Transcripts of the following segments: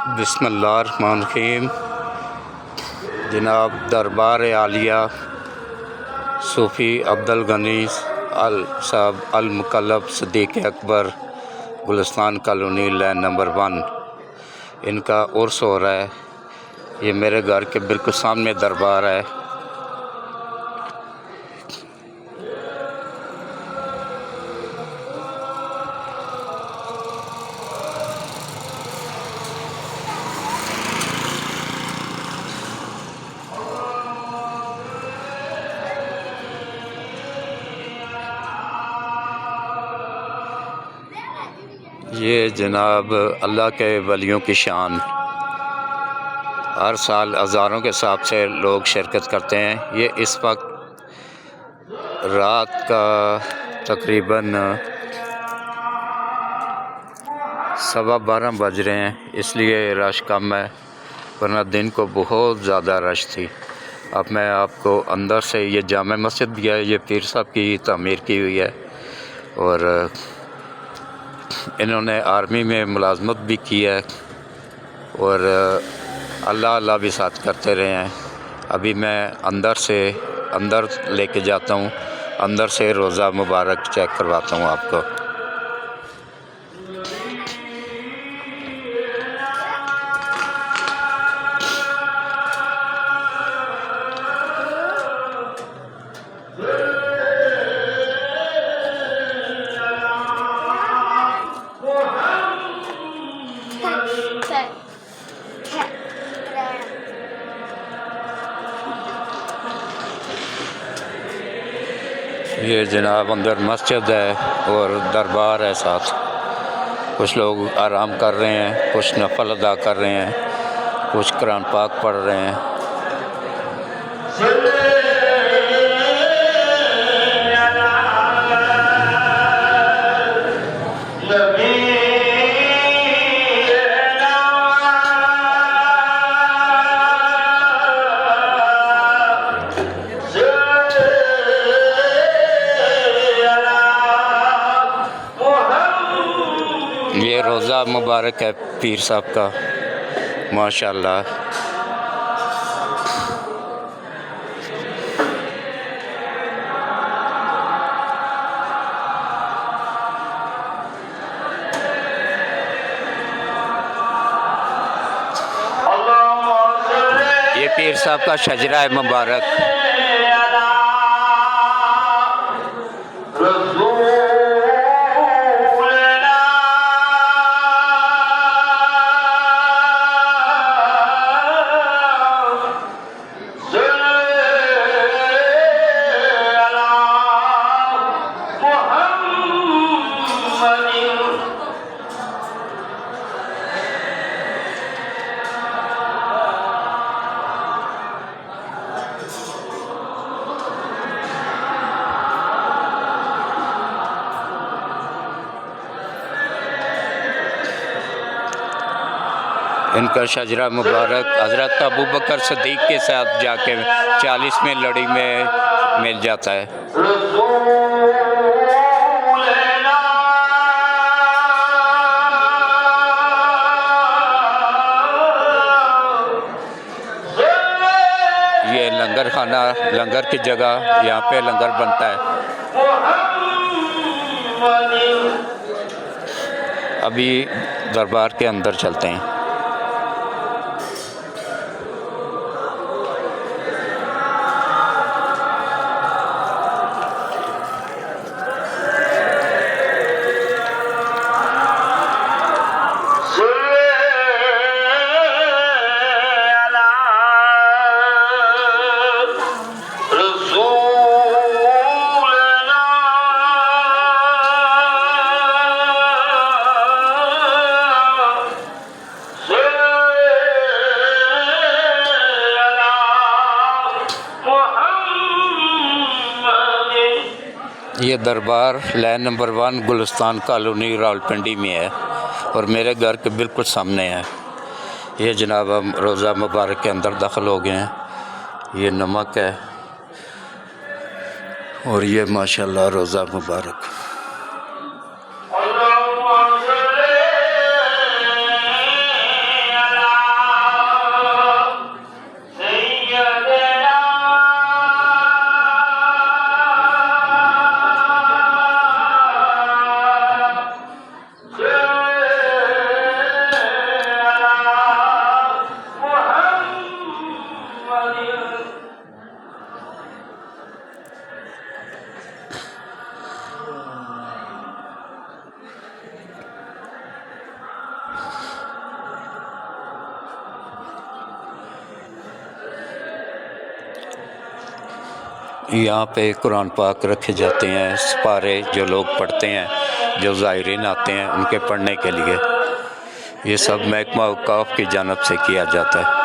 बिस्मिल्लाहिर्रहमानिर्रहीम। जनाब दरबार आलिया सूफ़ी अब्दुल गनी अल साहब अल मुकल्लब सिद्दीक़ अकबर गुलिस्तान कॉलोनी लैन नंबर 1, इनका उर्स हो रहा है। ये मेरे घर के बिल्कुल सामने दरबार है। ये जनाब अल्लाह के वलियों की शान, हर साल हज़ारों के हिसाब से लोग शिरकत करते हैं। ये इस वक्त रात का तकरीबन 12:15 बज रहे हैं, इसलिए रश कम है, वरना दिन को बहुत ज़्यादा रश थी। अब मैं आपको अंदर से, ये जामा मस्जिद भी है, ये पीर साहब की तामीर की हुई है और इन्होंने आर्मी में मुलाजमत भी की है और अल्लाह अल्लाह भी साथ करते रहे हैं। अभी मैं अंदर लेके जाता हूँ, अंदर से रोज़ा मुबारक चेक करवाता हूँ आपको। ये जनाब अंदर मस्जिद है और दरबार है साथ। कुछ लोग आराम कर रहे हैं, कुछ नफल अदा कर रहे हैं, कुछ कुरान पाक पढ़ रहे हैं। ये रोज़ा मुबारक है पीर साहब का, माशाल्लाह। ये पीर साहब का शजरा है मुबारक। इनका शजरा मुबारक हज़रत अबू बकर सिद्दीक़ के साथ जाके 40वें लड़ी में मिल जाता है। ये लंगर खाना, लंगर की जगह, यहाँ पे लंगर बनता है। अभी दरबार के अंदर चलते हैं। ये दरबार लैन नंबर 1 गुलिस्तान कॉलोनी रावलपिंडी में है और मेरे घर के बिल्कुल सामने है। ये जनाब हम रोज़ा मुबारक के अंदर दाखिल हो गए हैं। ये नमक है और ये माशाल्लाह रोज़ा मुबारक। यहाँ पे कुरान पाक रखे जाते हैं, सिपारे जो लोग पढ़ते हैं, जो ज़ायरीन आते हैं उनके पढ़ने के लिए। ये सब महकमा औक़ाफ़ की जानिब से किया जाता है।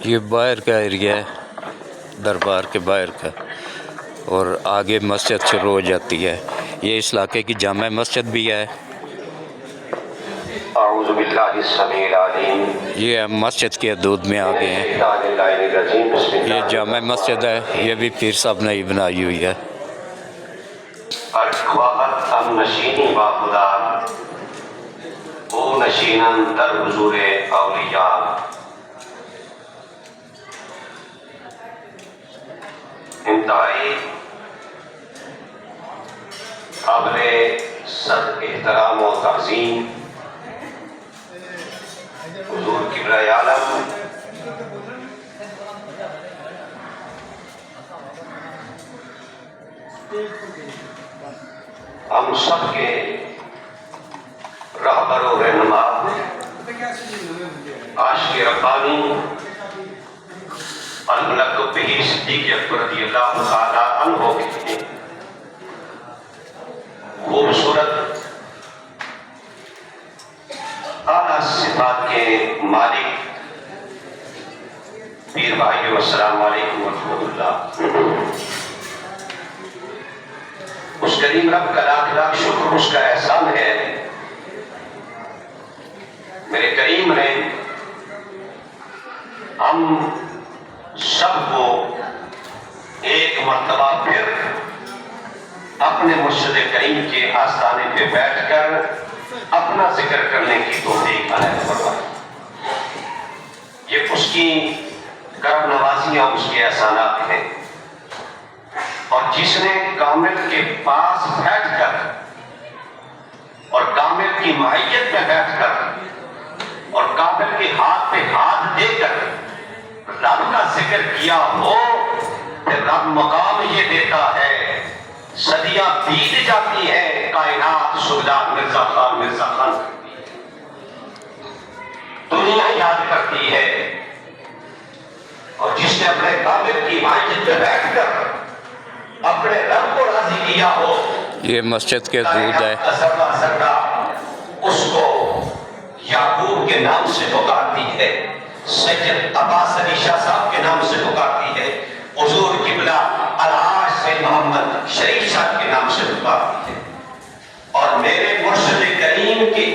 ये बाहर का एरिया है, दरबार के बाहर का, और आगे मस्जिद शुरू हो जाती है। ये इस इलाके की जामा मस्जिद भी है। ये हम मस्जिद के हदूद में आ गए हैं। ये जामा मस्जिद है, ये भी पीर साहब ने ही बनाई हुई है। इंतहाई काबिल सद एहतराम और तज़ीम हुज़ूर किबला आलम हम सब के रहबर और रहनुमा आशिक़ रब्बानी सिद्दीक़ अकबर रज़ियल्लाहु ताला अन्हु के खूबसूरत आला सिफ़ात के मालिक पीर भाइयों, अस्सलाम वालेकुम व रहमतुल्लाह। उस करीम रब का लाख लाख शुक्र, उसका एहसान है। मेरे करीम ने हम सबको एक मर्तबा फिर अपने मुर्शिद करीम के आस्थाने पे बैठकर अपना जिक्र करने की तौफीक अता फरमाए। ये उसकी करम नवाजियां, उसके एहसानात हैं। और जिसने कामिल के पास बैठकर और कामिल की माहियत में बैठकर और कामिल के हाथ पे हाथ देकर रब का जिक्र किया हो तो रब मकाम ये देता है। सदियां बीत जाती है, कायनात सुगदार मिर्जा खान दुनिया याद करती है। और जिसने अपने काबिल की इबादत में बैठकर अपने रब को राजी किया हो, ये मस्जिद के दूध है। उसको याकूब के नाम से पुकारती है, सैयद अब्बास अली शाह साहब के नाम से पुकारती है, हुजूर किबला अलहाज से मोहम्मद शरीफ साहब के नाम से पुकारती है। और मेरे मुर्शिद करीम के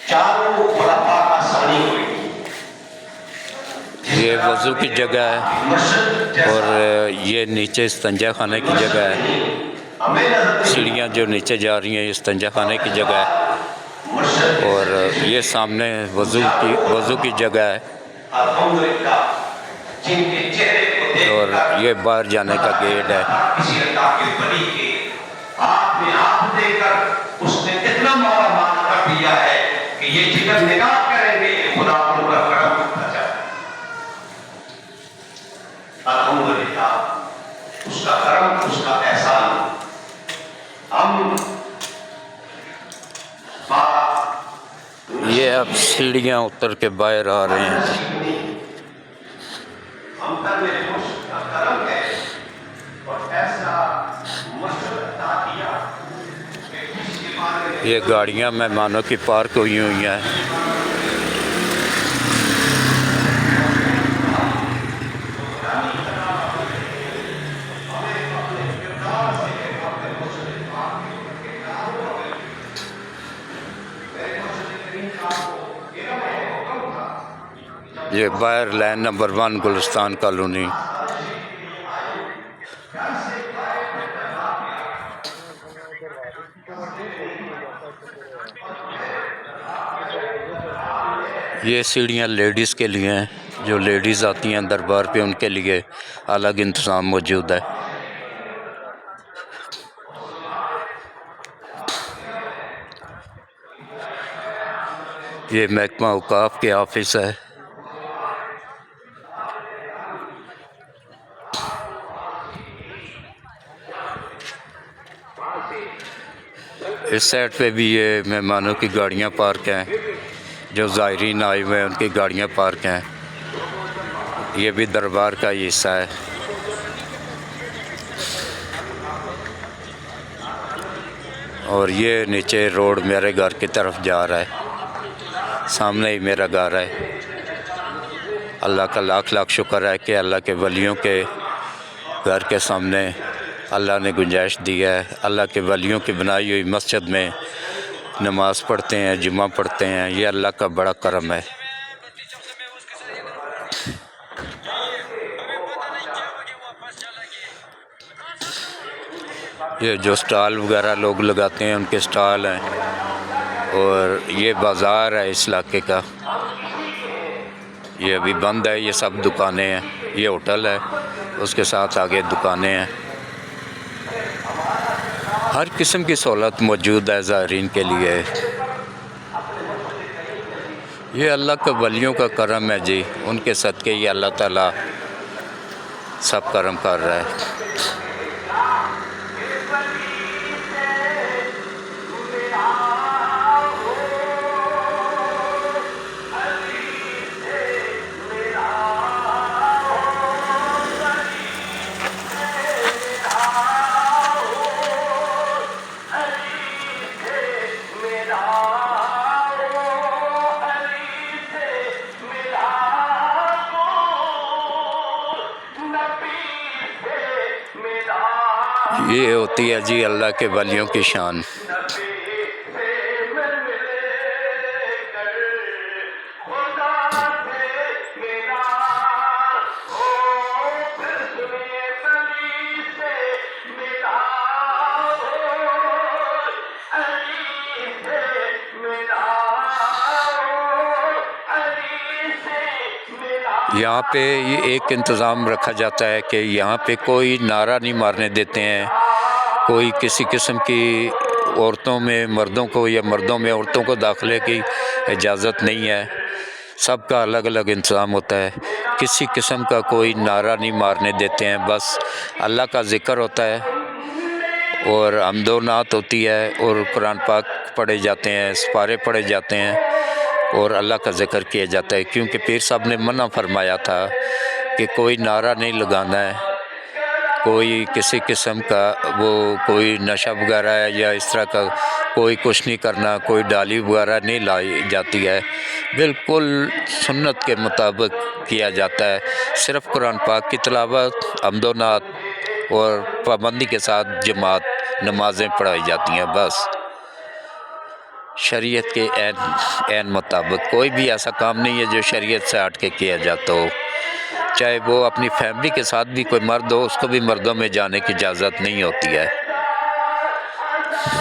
चारों खुलफा का सानी हुई। ये वज़ू की जगह है और ये नीचे इस्तंजा खाने की जगह है। सीढ़ियाँ जो नीचे जा रही हैं, इस्तंजा खाने की जगह है। और ये सामने वज़ू की जगह है और ये बाहर जाने का गेट है। उसने इतना मौला मान कर दिया है कि ये जिक्र निगाह करेंगे खुदा उनका करम होता जाए। अल्हम्दुलिल्लाह, उसका करम, उसका एहसान। हम ये अब सीढ़ियाँ उतर के बाहर आ रहे हैं। हम पर मेरे का करम है और ऐसा मशवरा अता किया कि किसी बारे में ये गाड़ियाँ मेहमानों की पार्क हुई हैं। ये बाहर लाइन नंबर 1 गुलिस्तान कॉलोनी। ये सीढ़ियाँ लेडीज़ के लिए हैं, जो लेडीज़ आती हैं दरबार पे उनके लिए अलग इंतज़ाम मौजूद है। ये महकमा औकाफ के ऑफिस है। इस साइड पे भी ये मेहमानों की गाड़ियाँ पार्क हैं, जो ज़ायरीन आए हुए हैं उनकी गाड़ियाँ पार्क हैं। ये भी दरबार का ही हिस्सा है। और ये नीचे रोड मेरे घर की तरफ जा रहा है, सामने ही मेरा घर है। अल्लाह का लाख लाख शुक्र है कि अल्लाह के वलियों के घर के सामने अल्लाह ने गुंजाइश दी है। अल्लाह के वलियों की बनाई हुई मस्जिद में नमाज़ पढ़ते हैं, जुमा पढ़ते हैं। ये अल्लाह का बड़ा करम है। ये जो स्टॉल वगैरह लोग लगाते हैं उनके स्टॉल हैं। और ये बाज़ार है इस इलाके का, ये अभी बंद है। ये सब दुकानें हैं। ये होटल है, उसके साथ आगे दुकानें हैं। हर किस्म की सहूलत मौजूद है ज़ायरीन के लिए। ये अल्लाह के वलियों का करम है जी, उनके सदक़े ये अल्लाह ताला सब करम कर रहा है। ये होती है जी अल्लाह के वलियों की शान। यहाँ पे ये एक इंतज़ाम रखा जाता है कि यहाँ पे कोई नारा नहीं मारने देते हैं, कोई किसी किस्म की औरतों में मर्दों को या मर्दों में औरतों को दाखिले की इजाज़त नहीं है। सबका अलग अलग इंतज़ाम होता है। किसी किस्म का कोई नारा नहीं मारने देते हैं, बस अल्लाह का ज़िक्र होता है और हमदो नात होती है और कुरान पाक पढ़े जाते हैं, सिपारे पढ़े जाते हैं और अल्लाह का ज़िक्र किया जाता है। क्योंकि पीर साहब ने मना फरमाया था कि कोई नारा नहीं लगाना है, कोई किसी किस्म का वो कोई नशा वगैरह है या इस तरह का कोई कुछ नहीं करना, कोई डाली वगैरह नहीं लाई जाती है, बिल्कुल सुन्नत के मुताबिक किया जाता है। सिर्फ़ कुरान पाक की तिलावत, हम्दो नात और पाबंदी के साथ जमात नमाज़ें पढ़ाई जाती हैं। बस शरीयत के ऐन मुताबिक कोई भी ऐसा काम नहीं है जो शरीयत से हट के किया जाता हो। चाहे वो अपनी फैमिली के साथ भी कोई मर्द हो, उसको भी मर्दों में जाने की इजाज़त नहीं होती है।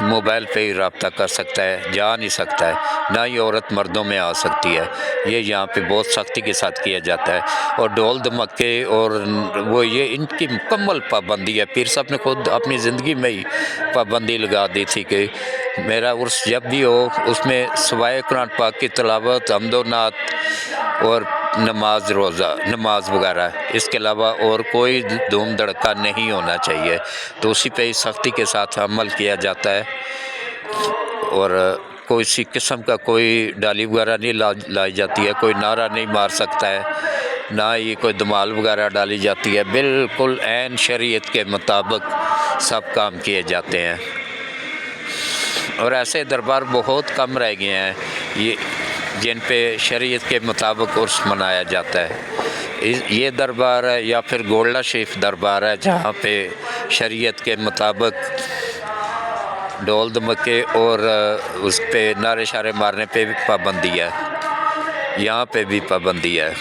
मोबाइल पे ही रब्ता कर सकता है, जा नहीं सकता है, ना ही औरत मर्दों में आ सकती है। ये यहाँ पे बहुत सख्ती के साथ किया जाता है। और ढोल धमक्के और वो ये इनकी मुकम्मल पाबंदी है। पीर साहब ने खुद अपनी ज़िंदगी में ही पाबंदी लगा दी थी कि मेरा उर्स जब भी हो उसमें सिवाय कुरान पाक की तिलावत, हम्दो नात और नमाज रोज़ा नमाज वगैरह, इसके अलावा और कोई धूम धड़का नहीं होना चाहिए। तो उसी पे ही सख्ती के साथ अमल किया जाता है और कोई सी किस्म का कोई डाली वगैरह नहीं लाई जाती है, कोई नारा नहीं मार सकता है, ना ही कोई धमाल वगैरह डाली जाती है। बिल्कुल ऐन शरीयत के मुताबिक सब काम किए जाते हैं और ऐसे दरबार बहुत कम रह गए हैं ये जिन पे शरीयत के मुताबिक उर्स मनाया जाता है। ये दरबार है या फिर गोल्डा शरीफ दरबार है जहाँ पे शरीयत के मुताबिक ढोल धमके और उस पे नारे शारे मारने पे भी पाबंदी है, यहाँ पे भी पाबंदी है।